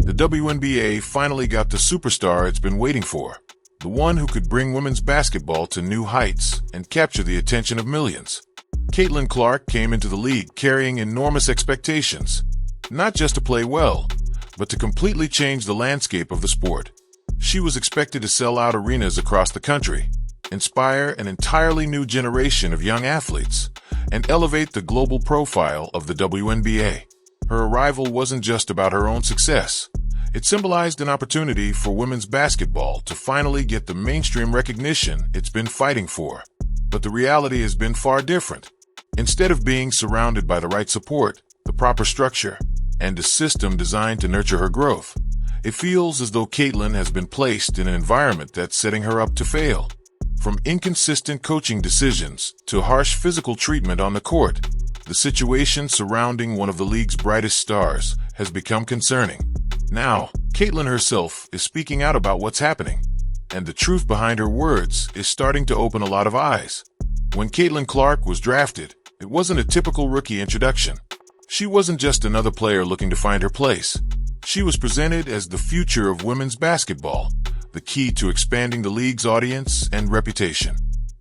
The WNBA finally got the superstar it's been waiting for. The one who could bring women's basketball to new heights and capture the attention of millions. Caitlin Clark came into the league carrying enormous expectations, not just to play well, but to completely change the landscape of the sport. She was expected to sell out arenas across the country, inspire an entirely new generation of young athletes, and elevate the global profile of the WNBA. Her arrival wasn't just about her own success. It symbolized an opportunity for women's basketball to finally get the mainstream recognition it's been fighting for. But the reality has been far different. Instead of being surrounded by the right support, the proper structure, and a system designed to nurture her growth, it feels as though Caitlin has been placed in an environment that's setting her up to fail. From inconsistent coaching decisions to harsh physical treatment on the court, the situation surrounding one of the league's brightest stars has become concerning. Now, Caitlin herself is speaking out about what's happening, and the truth behind her words is starting to open a lot of eyes. When Caitlin Clark was drafted, it wasn't a typical rookie introduction. She wasn't just another player looking to find her place. She was presented as the future of women's basketball, the key to expanding the league's audience and reputation.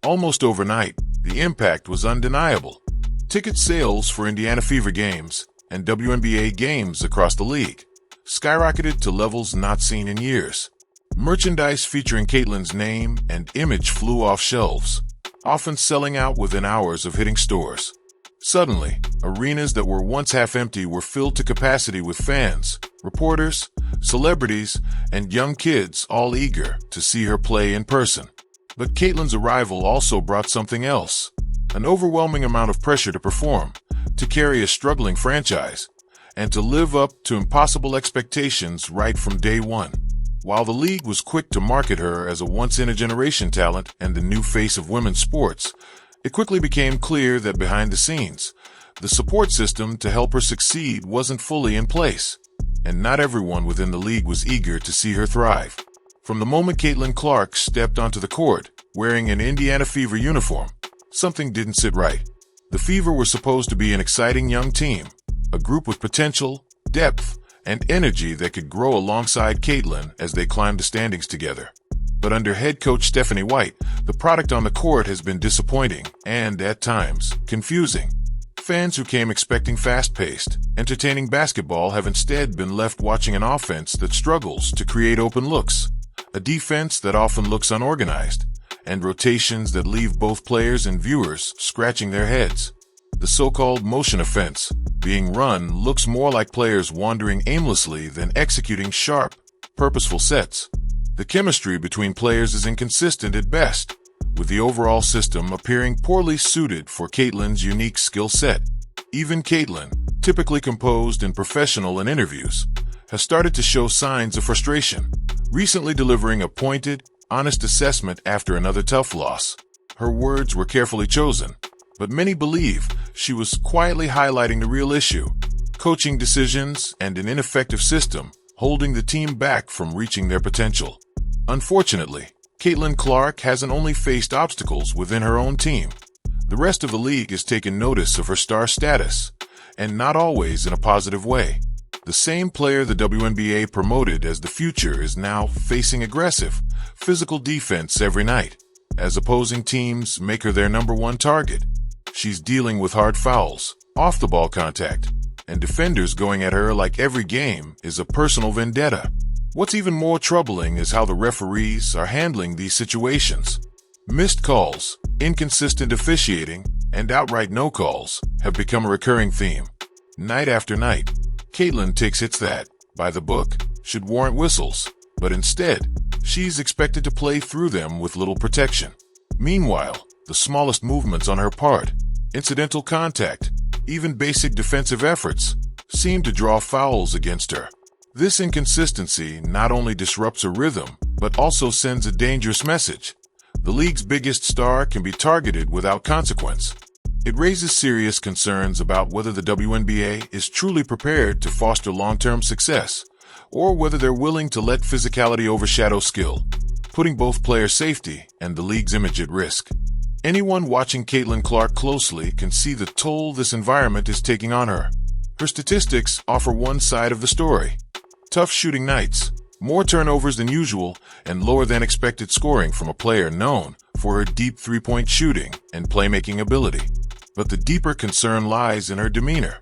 Almost overnight, the impact was undeniable. Ticket sales for Indiana Fever games and WNBA games across the league skyrocketed to levels not seen in years. Merchandise featuring Caitlin's name and image flew off shelves, often selling out within hours of hitting stores. Suddenly, arenas that were once half empty were filled to capacity with fans, reporters, celebrities, and young kids all eager to see her play in person. But Caitlin's arrival also brought something else. An overwhelming amount of pressure to perform, to carry a struggling franchise, and to live up to impossible expectations right from day one. While the league was quick to market her as a once-in-a-generation talent and the new face of women's sports, it quickly became clear that behind the scenes, the support system to help her succeed wasn't fully in place, and not everyone within the league was eager to see her thrive. From the moment Caitlin Clark stepped onto the court, wearing an Indiana Fever uniform, something didn't sit right. The Fever were supposed to be an exciting young team, a group with potential, depth, and energy that could grow alongside Caitlin as they climbed the standings together. But under head coach Stephanie White, the product on the court has been disappointing and, at times, confusing. Fans who came expecting fast-paced, entertaining basketball have instead been left watching an offense that struggles to create open looks, a defense that often looks unorganized, and rotations that leave both players and viewers scratching their heads. The so-called motion offense being run looks more like players wandering aimlessly than executing sharp, purposeful sets. The chemistry between players is inconsistent at best, with the overall system appearing poorly suited for Caitlin's unique skill set. Even Caitlin, typically composed and professional in interviews, has started to show signs of frustration, recently delivering a pointed, honest assessment after another tough loss. Her words were carefully chosen, but many believe she was quietly highlighting the real issue: coaching decisions and an ineffective system holding the team back from reaching their potential. Unfortunately, Caitlin Clark hasn't only faced obstacles within her own team. The rest of the league has taken notice of her star status, and not always in a positive way. The same player the WNBA promoted as the future is now facing aggressive, physical defense every night, as opposing teams make her their number one target. She's dealing with hard fouls, off-the-ball contact, and defenders going at her like every game is a personal vendetta. What's even more troubling is how the referees are handling these situations. Missed calls, inconsistent officiating, and outright no calls have become a recurring theme. Night after night, Caitlin takes hits that, by the book, should warrant whistles, but instead, she's expected to play through them with little protection. Meanwhile, the smallest movements on her part, incidental contact, even basic defensive efforts, seem to draw fouls against her. This inconsistency not only disrupts her rhythm, but also sends a dangerous message. The league's biggest star can be targeted without consequence. It raises serious concerns about whether the WNBA is truly prepared to foster long-term success, or whether they're willing to let physicality overshadow skill, putting both player safety and the league's image at risk. Anyone watching Caitlin Clark closely can see the toll this environment is taking on her. Her statistics offer one side of the story. Tough shooting nights, more turnovers than usual, and lower than expected scoring from a player known for her deep three-point shooting and playmaking ability. But the deeper concern lies in her demeanor.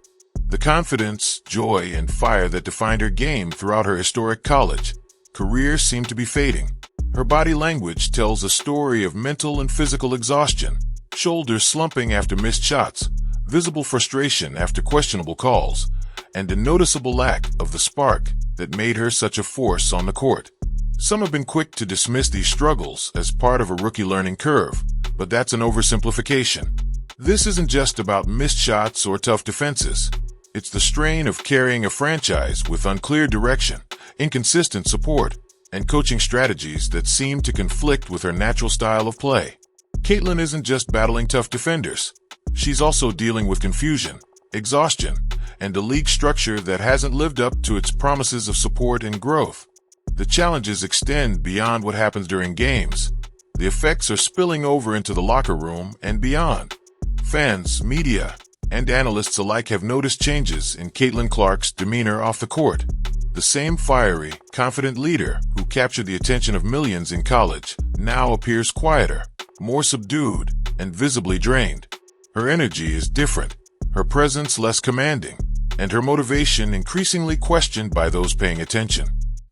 The confidence, joy, and fire that defined her game throughout her historic college career seem to be fading. Her body language tells a story of mental and physical exhaustion, shoulders slumping after missed shots, visible frustration after questionable calls, and a noticeable lack of the spark that made her such a force on the court. Some have been quick to dismiss these struggles as part of a rookie learning curve, but that's an oversimplification. This isn't just about missed shots or tough defenses. It's the strain of carrying a franchise with unclear direction, inconsistent support, and coaching strategies that seem to conflict with her natural style of play. Caitlin isn't just battling tough defenders. She's also dealing with confusion, exhaustion, and a league structure that hasn't lived up to its promises of support and growth. The challenges extend beyond what happens during games. The effects are spilling over into the locker room and beyond. Fans, media, and analysts alike have noticed changes in Caitlin Clark's demeanor off the court. The same fiery, confident leader who captured the attention of millions in college now appears quieter, more subdued, and visibly drained. Her energy is different, her presence less commanding, and her motivation increasingly questioned by those paying attention.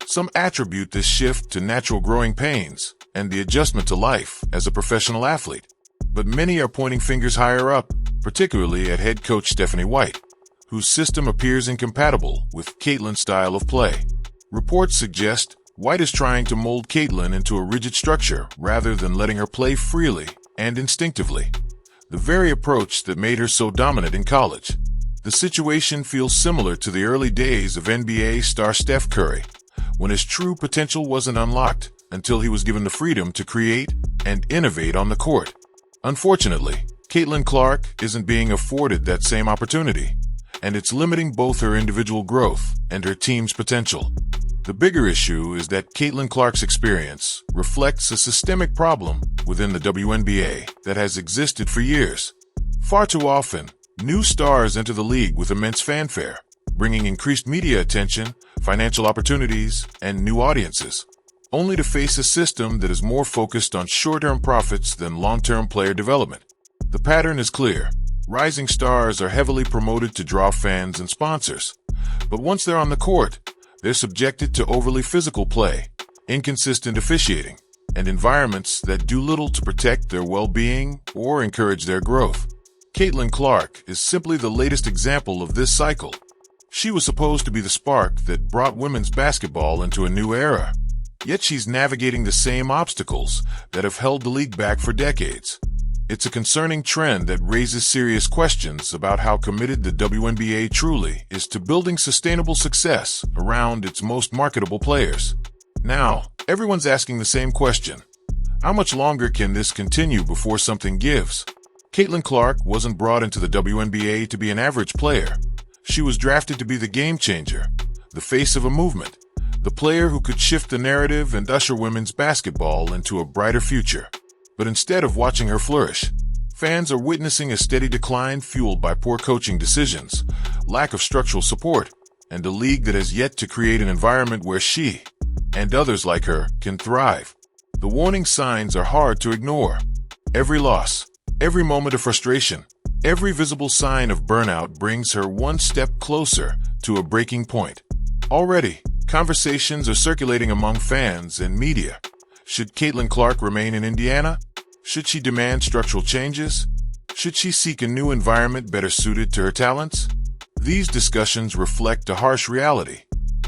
Some attribute this shift to natural growing pains and the adjustment to life as a professional athlete. But many are pointing fingers higher up, particularly at head coach Stephanie White, whose system appears incompatible with Caitlin's style of play. Reports suggest White is trying to mold Caitlin into a rigid structure rather than letting her play freely and instinctively. The very approach that made her so dominant in college. The situation feels similar to the early days of NBA star Steph Curry, when his true potential wasn't unlocked until he was given the freedom to create and innovate on the court. Unfortunately, Caitlin Clark isn't being afforded that same opportunity, and it's limiting both her individual growth and her team's potential. The bigger issue is that Caitlin Clark's experience reflects a systemic problem within the WNBA that has existed for years. Far too often, new stars enter the league with immense fanfare, bringing increased media attention, financial opportunities, and new audiences, only to face a system that is more focused on short-term profits than long-term player development. The pattern is clear. Rising stars are heavily promoted to draw fans and sponsors, but once they're on the court, they're subjected to overly physical play, inconsistent officiating, and environments that do little to protect their well-being or encourage their growth. Caitlin Clark is simply the latest example of this cycle. She was supposed to be the spark that brought women's basketball into a new era, yet she's navigating the same obstacles that have held the league back for decades. It's a concerning trend that raises serious questions about how committed the WNBA truly is to building sustainable success around its most marketable players. Now, everyone's asking the same question. How much longer can this continue before something gives? Caitlin Clark wasn't brought into the WNBA to be an average player. She was drafted to be the game changer, the face of a movement, the player who could shift the narrative and usher women's basketball into a brighter future. But instead of watching her flourish, fans are witnessing a steady decline fueled by poor coaching decisions, lack of structural support, and a league that has yet to create an environment where she, and others like her, can thrive. The warning signs are hard to ignore. Every loss, every moment of frustration, every visible sign of burnout brings her one step closer to a breaking point. Already, conversations are circulating among fans and media. Should Caitlin Clark remain in Indiana? Should she demand structural changes? Should she seek a new environment better suited to her talents? These discussions reflect a harsh reality.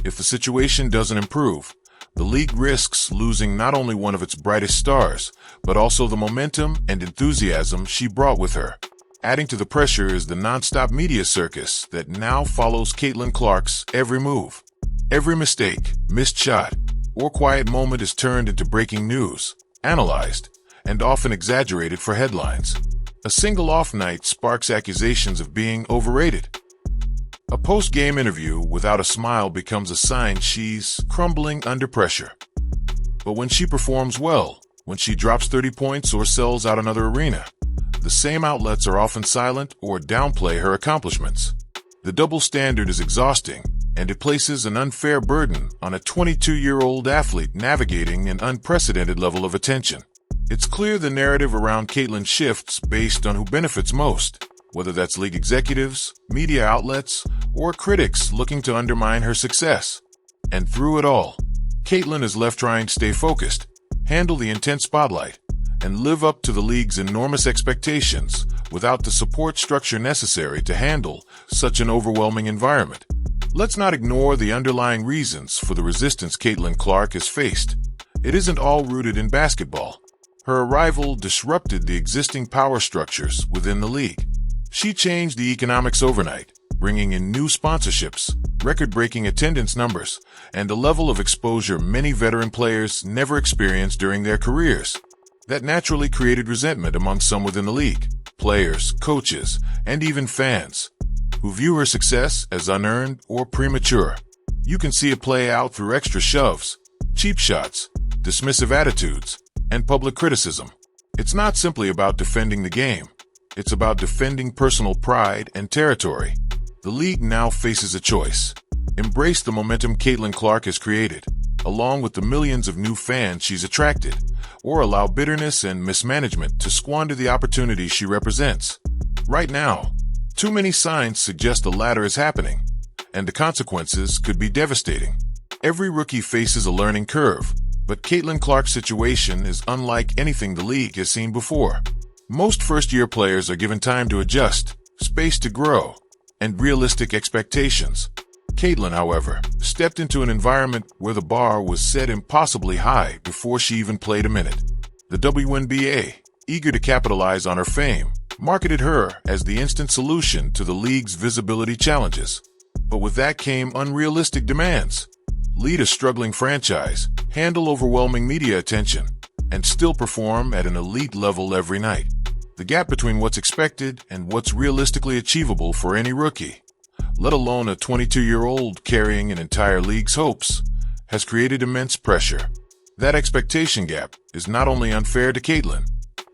If the situation doesn't improve, the league risks losing not only one of its brightest stars, but also the momentum and enthusiasm she brought with her. Adding to the pressure is the nonstop media circus that now follows Caitlin Clark's every move. Every mistake, missed shot, or quiet moment is turned into breaking news, analyzed, and often exaggerated for headlines. A single off night sparks accusations of being overrated. A post-game interview without a smile becomes a sign she's crumbling under pressure. But when she performs well, when she drops 30 points or sells out another arena, the same outlets are often silent or downplay her accomplishments. The double standard is exhausting, and it places an unfair burden on a 22-year-old athlete navigating an unprecedented level of attention. It's clear the narrative around Caitlin shifts based on who benefits most, whether that's league executives, media outlets, or critics looking to undermine her success. And through it all, Caitlin is left trying to stay focused, handle the intense spotlight, and live up to the league's enormous expectations without the support structure necessary to handle such an overwhelming environment. Let's not ignore the underlying reasons for the resistance Caitlin Clark has faced. It isn't all rooted in basketball. Her arrival disrupted the existing power structures within the league. She changed the economics overnight, bringing in new sponsorships, record-breaking attendance numbers, and a level of exposure many veteran players never experienced during their careers. That naturally created resentment among some within the league, players, coaches, and even fans, who view her success as unearned or premature. You can see it play out through extra shoves, cheap shots, dismissive attitudes, and public criticism. It's not simply about defending the game. It's about defending personal pride and territory. The league now faces a choice. Embrace the momentum Caitlin Clark has created, along with the millions of new fans she's attracted, or allow bitterness and mismanagement to squander the opportunities she represents. Right now, too many signs suggest the latter is happening, and the consequences could be devastating. Every rookie faces a learning curve, but Caitlin Clark's situation is unlike anything the league has seen before. Most first-year players are given time to adjust, space to grow, and realistic expectations. Caitlin, however, stepped into an environment where the bar was set impossibly high before she even played a minute. The WNBA, eager to capitalize on her fame, marketed her as the instant solution to the league's visibility challenges. But with that came unrealistic demands. Lead a struggling franchise, handle overwhelming media attention, and still perform at an elite level every night. The gap between what's expected and what's realistically achievable for any rookie, let alone a 22-year-old carrying an entire league's hopes, has created immense pressure. That expectation gap is not only unfair to Caitlin,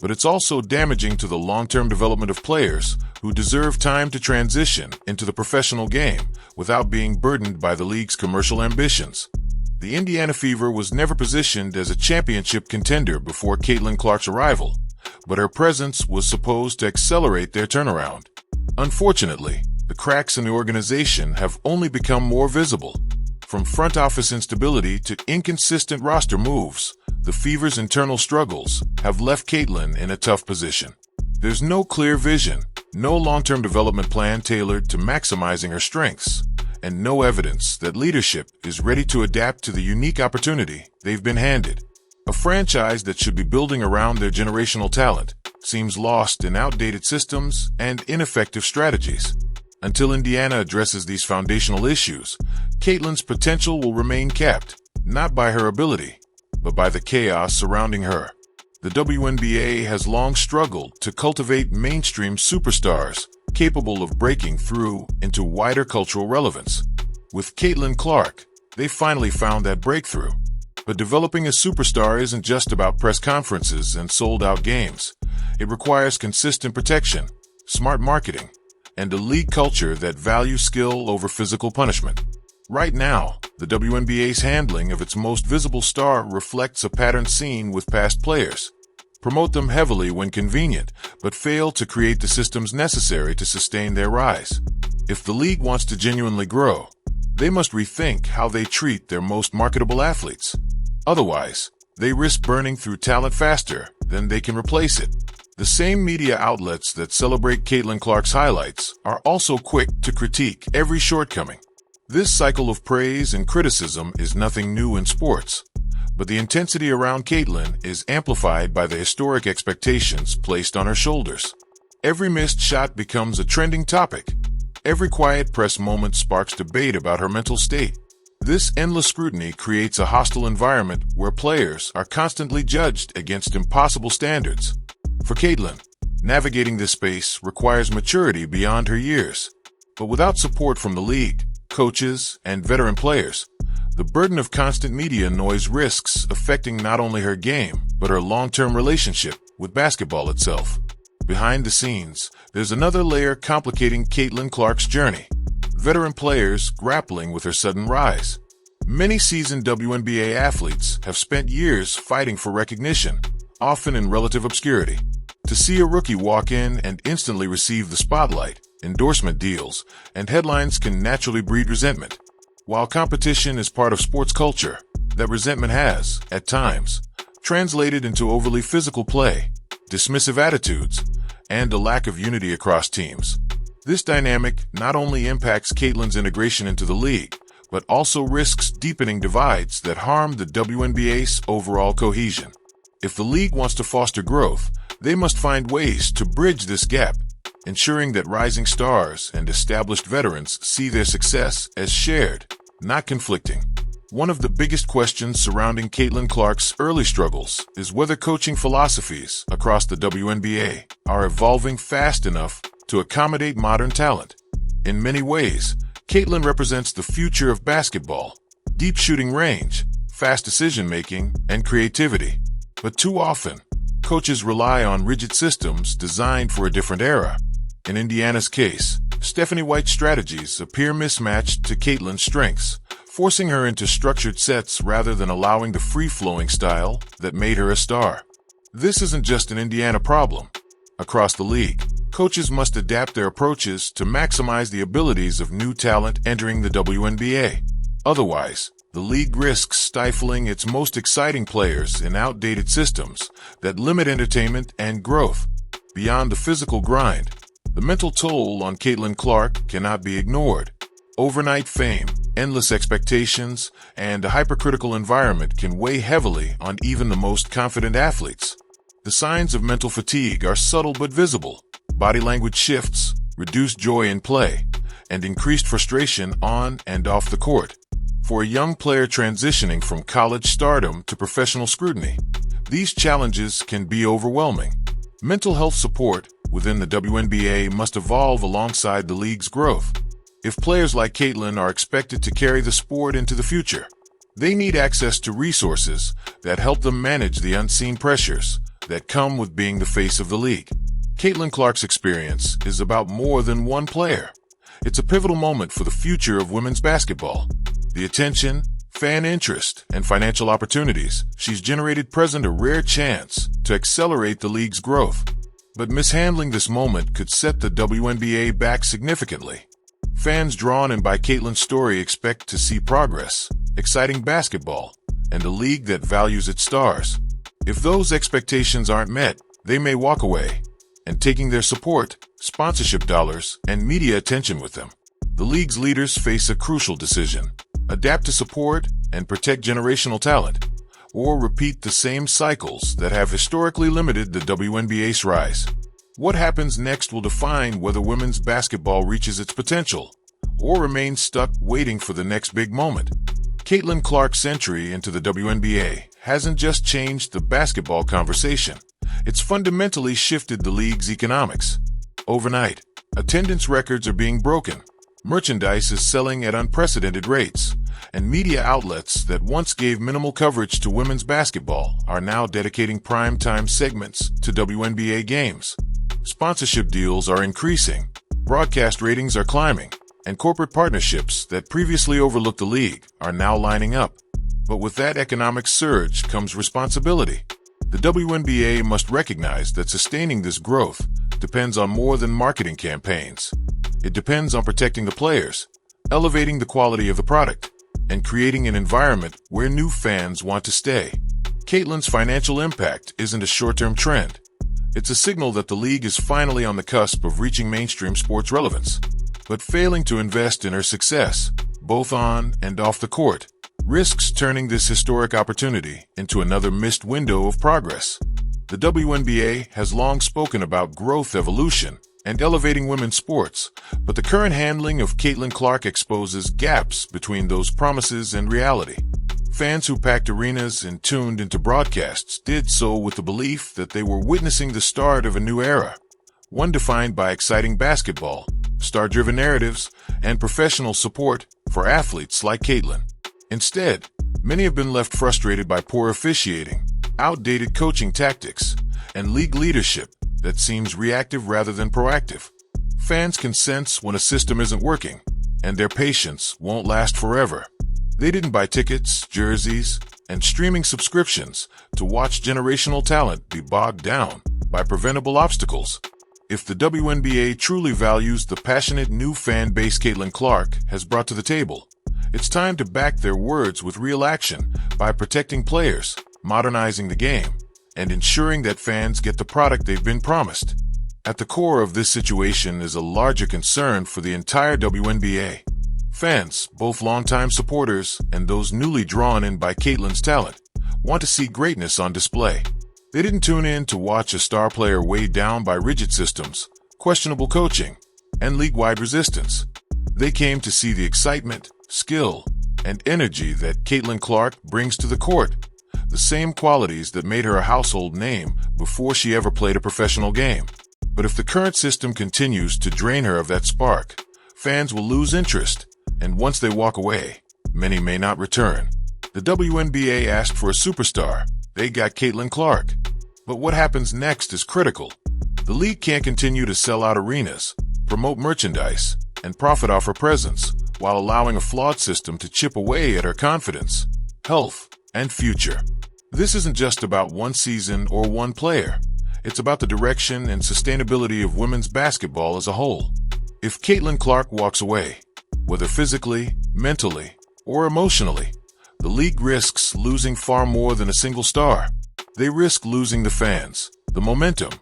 but it's also damaging to the long-term development of players who deserve time to transition into the professional game without being burdened by the league's commercial ambitions. The Indiana Fever was never positioned as a championship contender before Caitlin Clark's arrival, but her presence was supposed to accelerate their turnaround. Unfortunately, the cracks in the organization have only become more visible. From front office instability to inconsistent roster moves, the Fever's internal struggles have left Caitlin in a tough position. There's no clear vision, no long-term development plan tailored to maximizing her strengths, and no evidence that leadership is ready to adapt to the unique opportunity they've been handed. A franchise that should be building around their generational talent seems lost in outdated systems and ineffective strategies. Until Indiana addresses these foundational issues, Caitlin's potential will remain capped, not by her ability, but by the chaos surrounding her. The WNBA has long struggled to cultivate mainstream superstars capable of breaking through into wider cultural relevance. With Caitlin Clark, they finally found that breakthrough. But developing a superstar isn't just about press conferences and sold-out games. It requires consistent protection, smart marketing, and a league culture that values skill over physical punishment. Right now, the WNBA's handling of its most visible star reflects a pattern seen with past players. Promote them heavily when convenient, but fail to create the systems necessary to sustain their rise. If the league wants to genuinely grow, they must rethink how they treat their most marketable athletes. Otherwise, they risk burning through talent faster than they can replace it. The same media outlets that celebrate Caitlin Clark's highlights are also quick to critique every shortcoming. This cycle of praise and criticism is nothing new in sports, but the intensity around Caitlin is amplified by the historic expectations placed on her shoulders. Every missed shot becomes a trending topic. Every quiet press moment sparks debate about her mental state. This endless scrutiny creates a hostile environment where players are constantly judged against impossible standards. For Caitlin, navigating this space requires maturity beyond her years. But without support from the league, coaches, and veteran players, the burden of constant media noise risks affecting not only her game, but her long-term relationship with basketball itself. Behind the scenes, there's another layer complicating Caitlin Clark's journey: veteran players grappling with her sudden rise. Many seasoned WNBA athletes have spent years fighting for recognition, often in relative obscurity. To see a rookie walk in and instantly receive the spotlight, endorsement deals, and headlines can naturally breed resentment. While competition is part of sports culture, that resentment has, at times, translated into overly physical play, dismissive attitudes, and a lack of unity across teams. This dynamic not only impacts Caitlyn's integration into the league, but also risks deepening divides that harm the WNBA's overall cohesion. If the league wants to foster growth, they must find ways to bridge this gap, ensuring that rising stars and established veterans see their success as shared, not conflicting. One of the biggest questions surrounding Caitlin Clark's early struggles is whether coaching philosophies across the WNBA are evolving fast enough to accommodate modern talent. In many ways, Caitlin represents the future of basketball: deep shooting range, fast decision-making, and creativity. But too often, coaches rely on rigid systems designed for a different era. In Indiana's case, Stephanie White's strategies appear mismatched to Caitlin's strengths, forcing her into structured sets rather than allowing the free-flowing style that made her a star. This isn't just an Indiana problem. Across the league, coaches must adapt their approaches to maximize the abilities of new talent entering the WNBA. Otherwise, the league risks stifling its most exciting players in outdated systems that limit entertainment and growth. Beyond the physical grind, the mental toll on Caitlin Clark cannot be ignored. Overnight fame, endless expectations, and a hypercritical environment can weigh heavily on even the most confident athletes. The signs of mental fatigue are subtle but visible: body language shifts, reduced joy in play, and increased frustration on and off the court. For a young player transitioning from college stardom to professional scrutiny, these challenges can be overwhelming. Mental health support within the WNBA must evolve alongside the league's growth. If players like Caitlin are expected to carry the sport into the future, they need access to resources that help them manage the unseen pressures that come with being the face of the league. Caitlin Clark's experience is about more than one player. It's a pivotal moment for the future of women's basketball. The attention, fan interest, and financial opportunities she's generated present a rare chance to accelerate the league's growth. But mishandling this moment could set the WNBA back significantly. Fans drawn in by Caitlin's story expect to see progress, exciting basketball, and a league that values its stars. If those expectations aren't met, they may walk away, and taking their support, sponsorship dollars, and media attention with them. The league's leaders face a crucial decision: adapt to support and protect generational talent, or repeat the same cycles that have historically limited the WNBA's rise. What happens next will define whether women's basketball reaches its potential, or remains stuck waiting for the next big moment. Caitlin Clark's entry into the WNBA hasn't just changed the basketball conversation. It's fundamentally shifted the league's economics. Overnight, attendance records are being broken, merchandise is selling at unprecedented rates, and media outlets that once gave minimal coverage to women's basketball are now dedicating prime-time segments to WNBA games. Sponsorship deals are increasing, broadcast ratings are climbing, and corporate partnerships that previously overlooked the league are now lining up. But with that economic surge comes responsibility. The WNBA must recognize that sustaining this growth depends on more than marketing campaigns. It depends on protecting the players, elevating the quality of the product, and creating an environment where new fans want to stay. Caitlin's financial impact isn't a short-term trend. It's a signal that the league is finally on the cusp of reaching mainstream sports relevance. But failing to invest in her success, both on and off the court, risks turning this historic opportunity into another missed window of progress. The WNBA has long spoken about growth, evolution, and elevating women's sports, but the current handling of Caitlin Clark exposes gaps between those promises and reality. Fans who packed arenas and tuned into broadcasts did so with the belief that they were witnessing the start of a new era, one defined by exciting basketball, star-driven narratives, and professional support for athletes like Caitlin. Instead, many have been left frustrated by poor officiating, outdated coaching tactics, and league leadership that seems reactive rather than proactive. Fans can sense when a system isn't working, and their patience won't last forever. They didn't buy tickets, jerseys, and streaming subscriptions to watch generational talent be bogged down by preventable obstacles. If the WNBA truly values the passionate new fan base Caitlin Clark has brought to the table, it's time to back their words with real action by protecting players, modernizing the game, and ensuring that fans get the product they've been promised. At the core of this situation is a larger concern for the entire WNBA. Fans, both longtime supporters and those newly drawn in by Caitlin's talent, want to see greatness on display. They didn't tune in to watch a star player weighed down by rigid systems, questionable coaching, and league-wide resistance. They came to see the excitement, skill, and energy that Caitlin Clark brings to the court, the same qualities that made her a household name before she ever played a professional game. But if the current system continues to drain her of that spark, fans will lose interest, and once they walk away, many may not return. The WNBA asked for a superstar. They got Caitlin Clark. But what happens next is critical. The league can't continue to sell out arenas, promote merchandise, and profit off her presence, while allowing a flawed system to chip away at her confidence, health, and future. This isn't just about one season or one player. It's about the direction and sustainability of women's basketball as a whole. If Caitlin Clark walks away, whether physically, mentally, or emotionally, the league risks losing far more than a single star. They risk losing the fans, the momentum,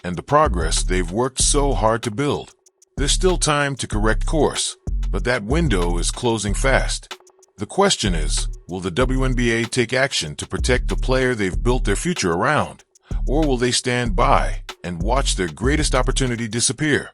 and the progress they've worked so hard to build. There's still time to correct course, but that window is closing fast. The question is, will the WNBA take action to protect the player they've built their future around, or will they stand by and watch their greatest opportunity disappear?